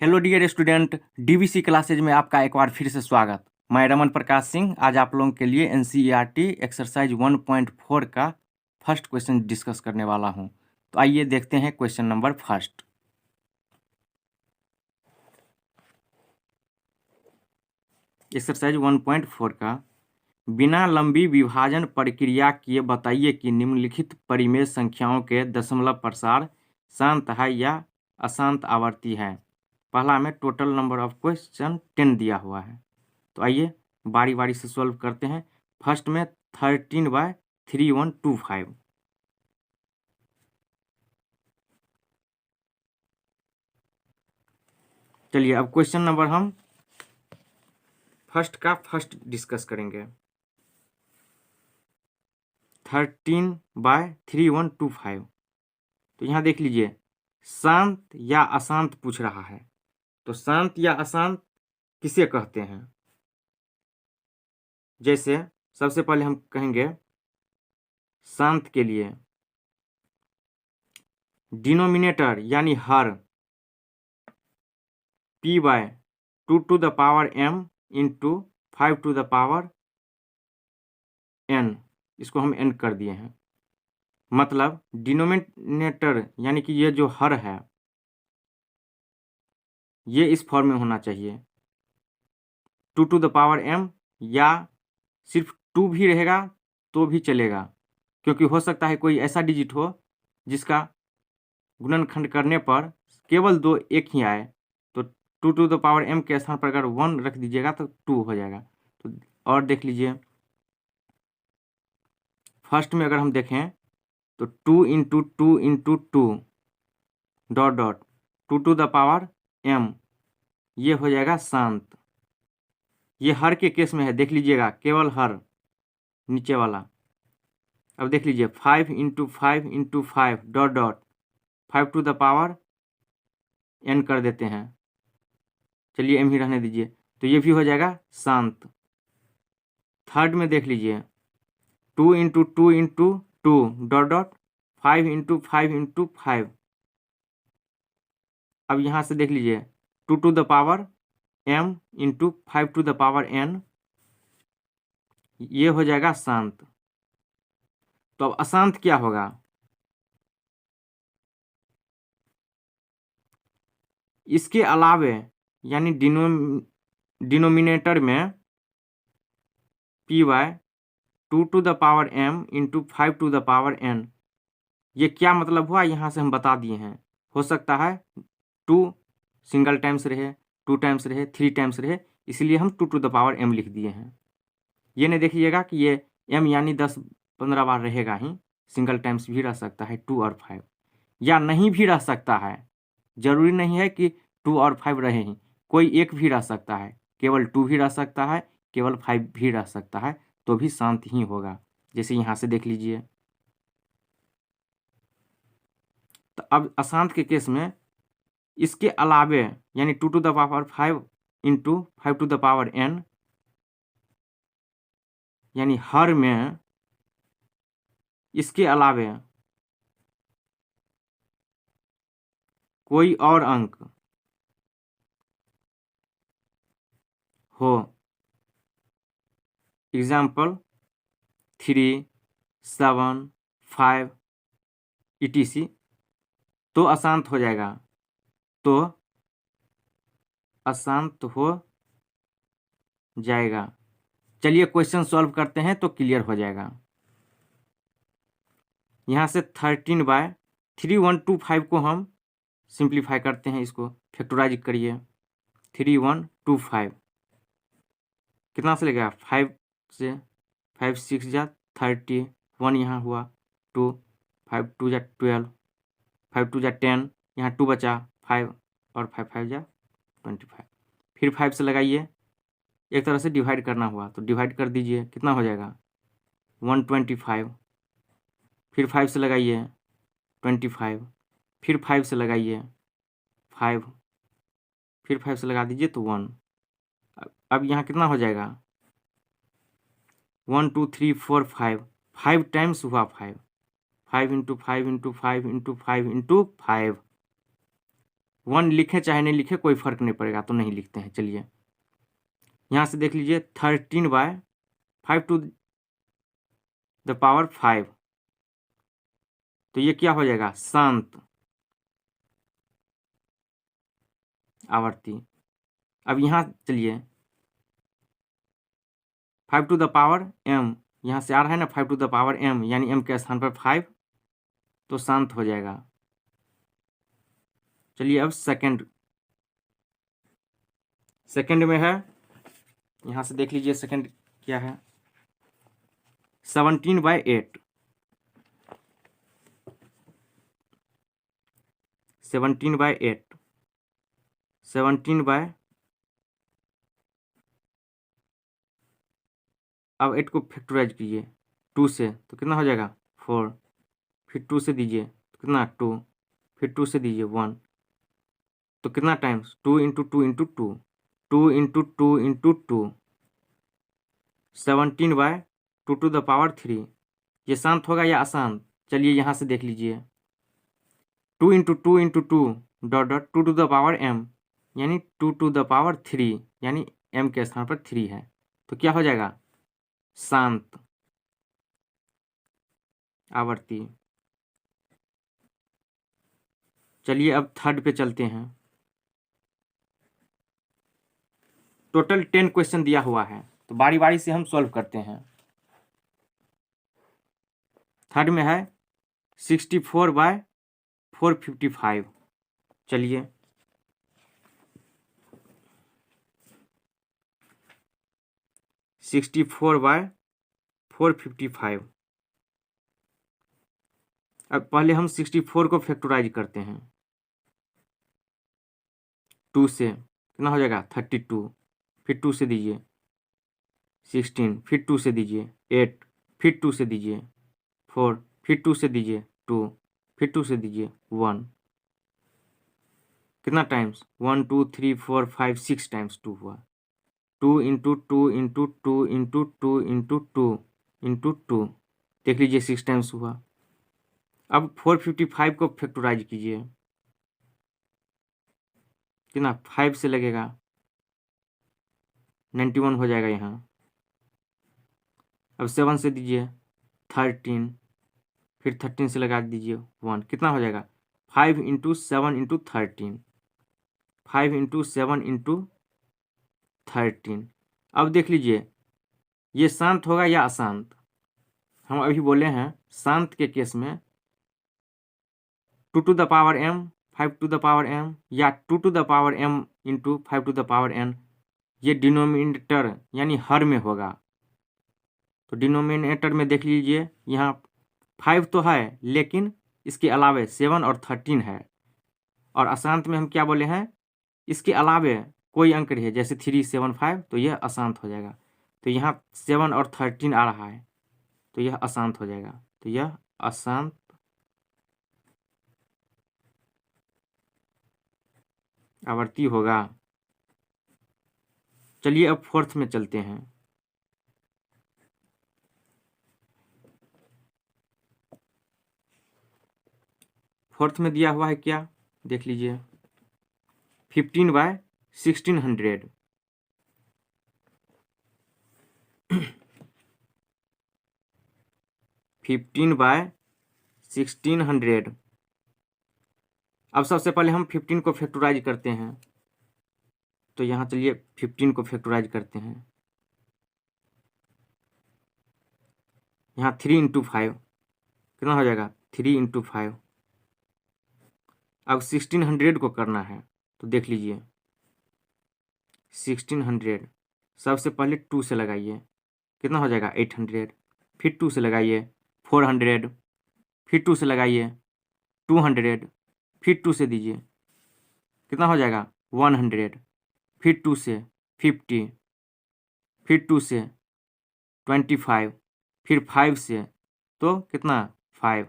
Hello dear student, DVC classes में आपका एक बार फिर से स्वागत। मैं रमन प्रकाश सिंह आज आप लोगों के लिए एनसीईआरटी एक्सरसाइज 1.4 का फर्स्ट क्वेश्चन डिस्कस करने वाला हूं। तो आइए देखते हैं क्वेश्चन नंबर फर्स्ट। एक्सरसाइज 1.4 का बिना लंबी विभाजन प्रक्रिया किए बताइए कि निम्नलिखित परिमेय संख्याओं के दशमलव प्रसार शांत है या अशांत आवर्ती है। पहला में टोटल नंबर ऑफ क्वेश्चन 10 दिया हुआ है। तो आइए बारी बारी से सॉल्व करते हैं। फर्स्ट में 13/3125। चलिए अब क्वेश्चन नंबर हम फर्स्ट डिस्कस करेंगे। 13/3125। तो यहाँ देख लीजिए शांत या अशांत पूछ रहा है। तो शांत या अशांत किसे कहते हैं? जैसे सबसे पहले हम कहेंगे शांत के लिए डिनोमिनेटर यानी हर p/2m इंटू 5n, इसको हम n कर दिए हैं। मतलब डिनोमिनेटर यानी कि ये जो हर है ये इस फॉर्म में होना चाहिए 2m, या सिर्फ 2 भी रहेगा तो भी चलेगा, क्योंकि हो सकता है कोई ऐसा डिजिट हो जिसका गुणनखंड करने पर केवल 2 एक ही आए। तो 2m के स्थान पर अगर 1 रख दीजिएगा तो 2 हो जाएगा। तो और देख लीजिए फर्स्ट में अगर हम देखें तो 2 into 2 into 2 dot dot 2m, ये हो जाएगा शांत। ये हर के केस में है, देख लीजिएगा केवल हर नीचे वाला। अब देख लीजिए 5 into 5 into 5 dot dot 5n कर देते हैं। चलिए m ही रहने दीजिए, तो ये भी हो जाएगा शांत। थर्ड में देख लीजिए 2 into 2 into 2 dot dot 5 into 5 into 5। अब यहाँ से देख लीजिए 2m इंटू 5n, ये हो जाएगा शांत। तो अब अशांत क्या होगा? इसके अलावे यानी डिनोमिनेटर में p/2m इंटू 5n, ये क्या मतलब हुआ यहाँ से हम बता दिए हैं। हो सकता है 2 सिंगल टाइम्स रहे, 2 टाइम्स रहे, 3 टाइम्स रहे, इसलिए हम 2m लिख दिए हैं। ये नहीं देखिएगा कि ये m यानी 10-15 बार रहेगा ही, सिंगल टाइम्स भी रह सकता है 2 और 5, या नहीं भी रह सकता है। जरूरी नहीं है कि 2 और 5 रहे ही, कोई एक भी रह सकता है, केवल 2 भी रह सकता है, केवल 5 भी रह सकता है, तो भी शांत ही होगा। जैसे यहाँ से देख लीजिए। तो अब अशांत के केस में इसके अलावे यानी 2 इंटू 5n, यानी हर में इसके अलावे कोई और अंक हो, एग्जाम्पल 3, 7, 5 etc, तो अशांत हो जाएगा। तो अशांत हो जाएगा। चलिए क्वेश्चन सॉल्व करते हैं तो क्लियर हो जाएगा। यहाँ से 13/3125 को हम सिंप्लीफाई करते हैं, इसको फैक्टराइज करिए। 3125 कितना से लगेगा? 5 से 5 6 जा 30, 1 यहाँ हुआ 2, 5 2 जा 12, 5 2 जा 10, यहाँ 2 बचा 5 और 5 5 जा 25। फिर 5 से लगाइए, एक तरह से डिवाइड करना हुआ तो डिवाइड कर दीजिए, कितना हो जाएगा? 125। फिर 5 से लगाइए 25, फिर 5 से लगाइए 5, फिर 5 से लगा दीजिए तो 1। अब यहाँ कितना हो जाएगा? 1 2 3 4 5, 5 टाइम्स हुआ 5 इंटू 5 इंटू 5 इंटू 5 इंटू 5, 1 लिखे चाहे नहीं लिखे कोई फर्क नहीं पड़ेगा, तो नहीं लिखते हैं। चलिए यहाँ से देख लीजिए 13/5 टू द पावर 5, तो ये क्या हो जाएगा, शांत आवर्ती। अब यहाँ चलिए 5 टू द पावर m, यहाँ से आ रहा है ना 5 टू द पावर m, यानी m के स्थान पर 5, तो शांत हो जाएगा। चलिए अब सेकंड में है, यहाँ से देख लीजिए सेकंड क्या है, 17/8, 17/8, 17 अब 8 को फैक्टराइज कीजिए 2 से, तो कितना हो जाएगा 4, फिर 2 से दीजिए तो कितना 2, फिर 2 से दीजिए 1, तो कितना times 2 into 2 into 2, 2 into 2 into 2, 17/2 to the power 3। ये शांत होगा या अशांत? चलिए यहाँ से देख लीजिए 2 into 2 into 2 dot dot 2 to the power m, यानी 2 टू द पावर 3, यानी m के स्थान पर 3 है, तो क्या हो जाएगा, शांत आवर्ती। चलिए अब थर्ड पे चलते हैं। टोटल 10 क्वेश्चन दिया हुआ है, तो बारी बारी से हम सॉल्व करते हैं। थर्ड में है 64/455। चलिए 64/455। अब पहले हम 64 को फैक्टराइज करते हैं 2 से, कितना हो जाएगा 32, फिर 2 से दीजिए 16, फिर 2 से दीजिए 8, फिर 2 से दीजिए 4, फिर 2 से दीजिए 2, फिर 2 से दीजिए 1, कितना टाइम्स 1 2 3 4 5 6 टाइम्स 2 हुआ, 2 into 2 into 2 into 2 into 2 into 2, देख लीजिए 6 टाइम्स हुआ। अब 455 को फैक्टराइज कीजिए, कितना 5 से लगेगा 91 हो जाएगा यहाँ। अब 7 से दीजिए 13, फिर 13 से लगा दीजिए 1, कितना हो जाएगा 5 इंटू 7 इंटू 13, 5 इंटू 7 इंटू 13। अब देख लीजिए ये शांत होगा या अशांत? हम अभी बोले हैं शांत के केस में 2 to the power m, 5 to the power m, या 2 to the power m into 5 to the power n, ये डिनोमिनेटर यानी हर में होगा। तो डिनोमिनेटर में देख लीजिए यहाँ 5 तो है, लेकिन इसके अलावे 7 और 13 है, और अशांत में हम क्या बोले हैं, इसके अलावे कोई अंक रहे जैसे 3 7 5, तो यह अशांत हो जाएगा। तो यहाँ 7 और 13 आ रहा है, तो यह अशांत हो जाएगा, तो यह अशांत आवर्ती होगा। चलिए अब फोर्थ में चलते हैं। फोर्थ में दिया हुआ है क्या, देख लीजिए 15/1600, 15/1600। अब सबसे पहले हम 15 को फैक्टराइज करते हैं, तो यहाँ चलिए 15 को फैक्टराइज करते हैं। यहाँ 3 इंटू 5 कितना हो जाएगा 3 इंटू 5। अब 1600 को करना है, तो देख लीजिए 1600 सबसे पहले 2 से लगाइए, कितना हो जाएगा 800, फिर 2 से लगाइए 400, फिर 2 से लगाइए 200, फिर 2 से दीजिए कितना हो जाएगा 100, फिर 2 से 50, फिर 2 से 25, फिर 5 से तो कितना 5,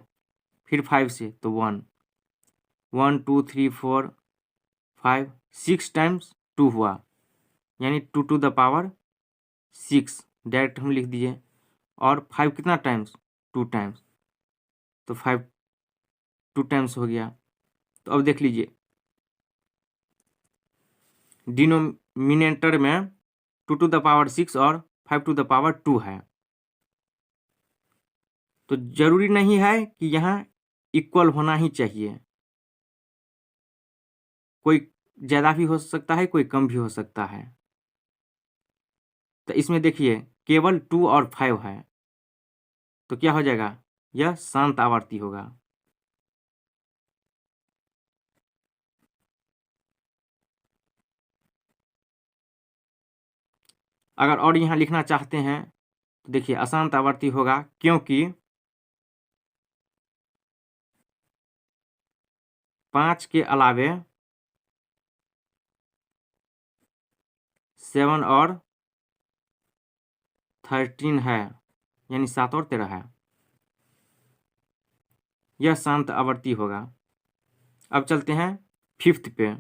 फिर 5 से तो 1, 1 2 3 4 5 6 टाइम्स 2 हुआ, यानी 2 टू द पावर 6 डायरेक्ट हम लिख दीजिए, और 5 कितना टाइम्स 2 टाइम्स, तो 5 2 टाइम्स हो गया। तो अब देख लीजिए डिनोमिनेटर में 2 टू द पावर 6 और 5 टू द पावर 2 है, तो जरूरी नहीं है कि यहाँ इक्वल होना ही चाहिए, कोई ज़्यादा भी हो सकता है, कोई कम भी हो सकता है। तो इसमें देखिए केवल 2 और 5 है, तो क्या हो जाएगा, यह शांत आवर्ती होगा। अगर और यहाँ लिखना चाहते हैं तो देखिए अशांत आवर्ती होगा, क्योंकि 5 के अलावे 7 और 13 है, यानी 7 और 13 है, यह शांत आवर्ती होगा। अब चलते हैं 5th पे।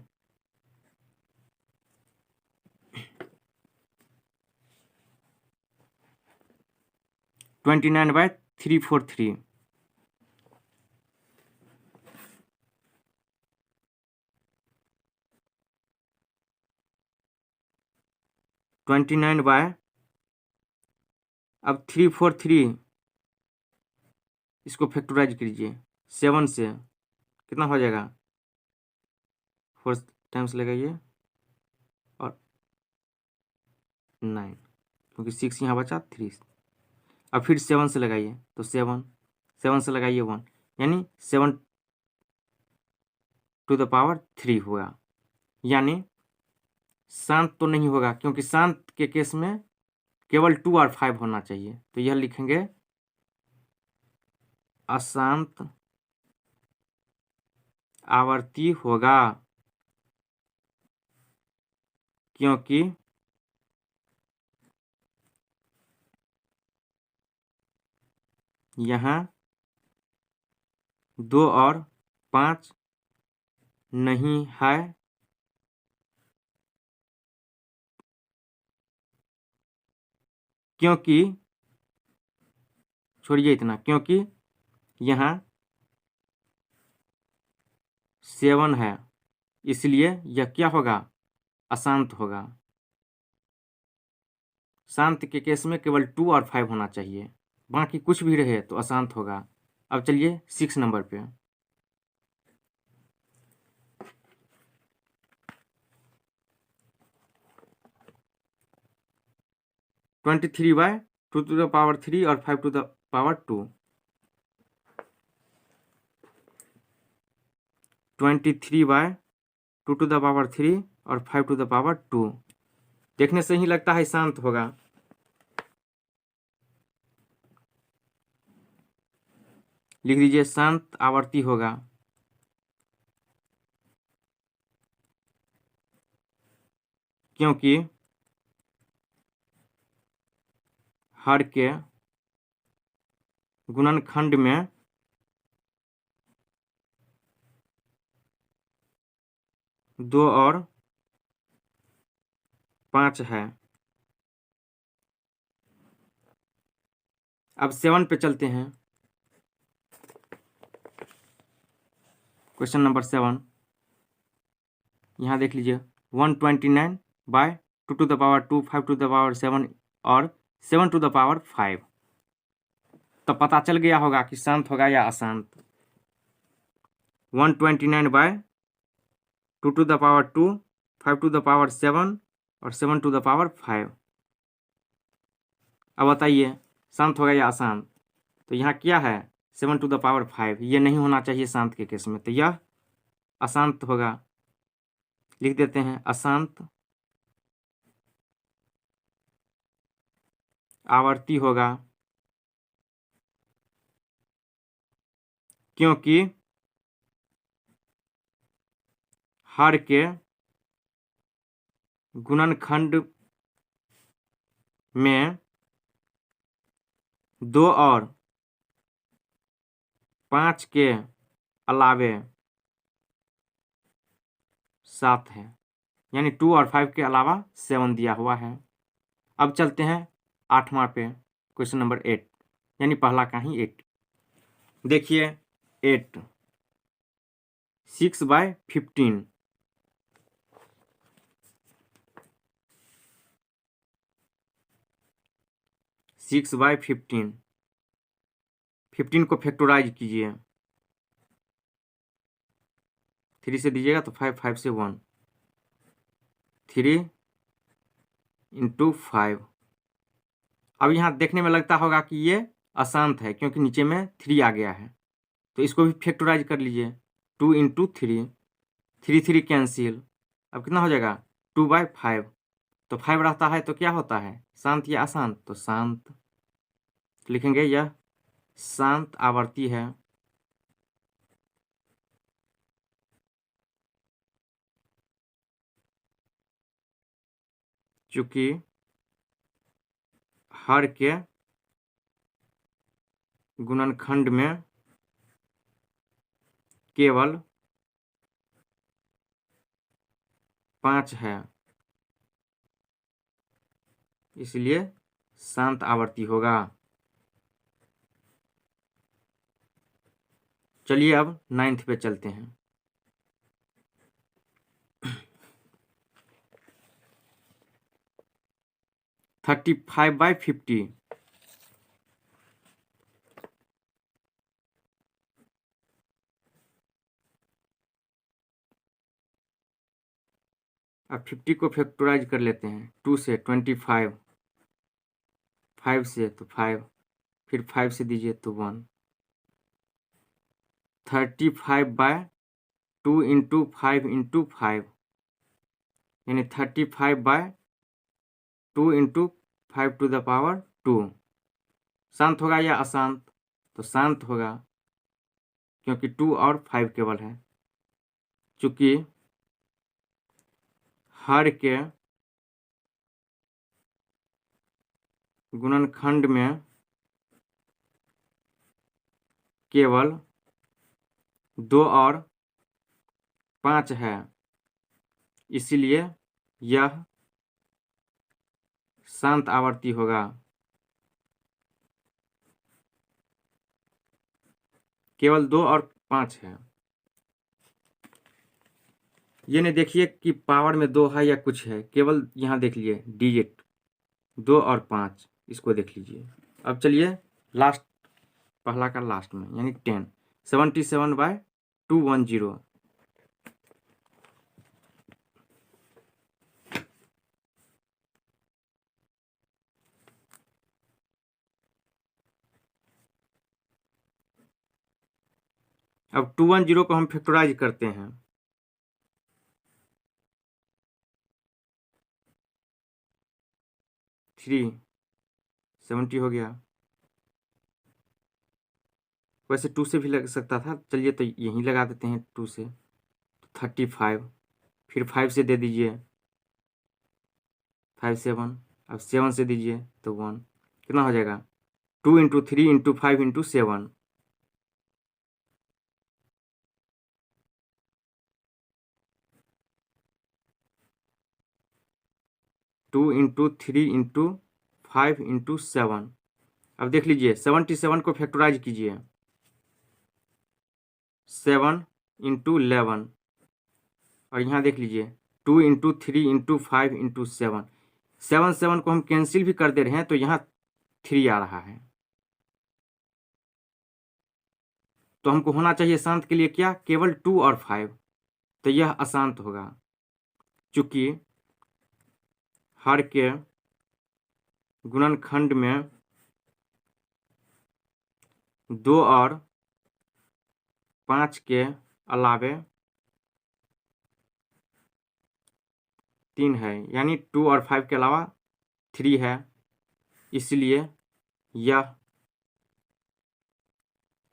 ट्वेंटी 29/343, अब 343 इसको फैक्टराइज कीजिए 7 से, कितना हो जाएगा, 4 टाइम्स लगाइए और 9, क्योंकि 6 यहाँ बचा 3। अब फिर 7 से लगाइए तो 7 से लगाइए 1, यानी 7 टू द पावर 3 हुआ। यानी शांत तो नहीं होगा, क्योंकि शांत के केस में केवल 2 और 5 होना चाहिए, तो यह लिखेंगे अशांत आवर्ती होगा, क्योंकि यहाँ 2 और 5 नहीं है, क्योंकि छोड़िए इतना, क्योंकि यहाँ 7 है, इसलिए यह क्या होगा, अशांत होगा। शांत के केस में केवल 2 और 5 होना चाहिए, बाकी कुछ भी रहे तो अशांत होगा। अब चलिए 6 नंबर पे। 23/2 टू द पावर 3 और 5 to the power 2, 23/2 to the power 3 और 5 टू द पावर 2, देखने से ही लगता है शांत होगा। लिख दीजिए शांत आवर्ती होगा, क्योंकि हर के गुणनखंड में 2 और 5 है। अब 7 पे चलते हैं। क्वेश्चन नंबर 7, यहाँ देख लीजिए 129/2 to the power 2, 5 to the power 7 और 7 टू द पावर 5, तो पता चल गया होगा कि शांत होगा या अशांत। 129/2 to the power 2, 5 to the power 7 और 7 टू द पावर 5, अब बताइए शांत होगा या अशांत। तो यहाँ क्या है, 7 टू द पावर 5, ये नहीं होना चाहिए शांत के केस में, तो यह अशांत होगा। लिख देते हैं अशांत आवर्ती होगा, क्योंकि हर के गुणनखंड में 2 और 5 के अलावे 7 है, यानी 2 और 5 के अलावा 7 दिया हुआ है। अब चलते हैं 8वां पे, क्वेश्चन नंबर 8, यानी पहला का ही 8। देखिए 8 6/15, 6/15, 15 को फैक्टराइज कीजिए, 3 से दीजिएगा तो 5, 5 से 1, 3 × 5। अब यहाँ देखने में लगता होगा कि ये अशांत है क्योंकि नीचे में 3 आ गया है, तो इसको भी फैक्टराइज कर लीजिए, 2 × 3, 3 3 कैंसिल, अब कितना हो जाएगा 2/5, तो 5 रहता है तो क्या होता है, शांत या अशांत, तो शांत, लिखेंगे यह शांत आवर्ती है। चूंकि हर के गुणनखंड में केवल 5 है, इसलिए शांत आवर्ती होगा। चलिए अब 9th पे चलते हैं। अब 35/50, अब 50 को फैक्टराइज कर लेते हैं, 2 से 25, 5 से तो 5, फिर 5 से दीजिए तो 1, 35/2 × 5 × 5, यानी 35/2 × 5⁻²। शांत होगा या अशांत, तो शांत होगा क्योंकि 2 और 5 केवल है। चूंकि हर के गुणनखंड में केवल 2 और 5 है, इसलिए यह शांत आवर्ती होगा। केवल 2 और 5 है, ये नहीं देखिए कि पावर में 2 है या कुछ है, केवल यहाँ देख लीजिए डिजिट 2 और 5, इसको देख लीजिए। अब चलिए लास्ट, पहला का लास्ट में, यानी 10, 77/210। अब 210 को हम फैक्टराइज करते हैं, 3 70 हो गया, वैसे 2 से भी लग सकता था, चलिए तो यहीं लगा देते हैं 2 से, 35, फिर 5 से दे दीजिए 5 7, अब 7 से दीजिए तो 1, कितना हो जाएगा 2 × 3 × 5 × 7, टू इंटू 3 × 5 × 7। अब देख लीजिए 77 को फैक्टराइज कीजिए, 7 × 11, और यहाँ देख लीजिए 2 × 3 × 5 × 7, 7 7 को हम कैंसिल भी कर दे रहे हैं तो यहाँ 3 आ रहा है, तो हमको होना चाहिए शांत के लिए क्या, केवल 2 और 5, तो यह अशांत होगा। चूंकि हर के गुणनखंड में 2 और 5 के अलावे 3 है, यानी 2 और 5 के अलावा 3 है, इसलिए यह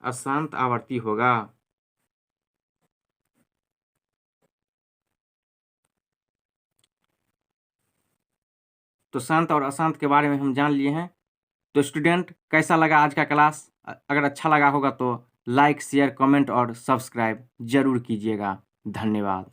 अशांत आवर्ती होगा। तो शांत और अशांत के बारे में हम जान लिए हैं। तो स्टूडेंट, कैसा लगा आज का क्लास? अगर अच्छा लगा होगा तो लाइक, शेयर, कमेंट और सब्सक्राइब जरूर कीजिएगा। धन्यवाद।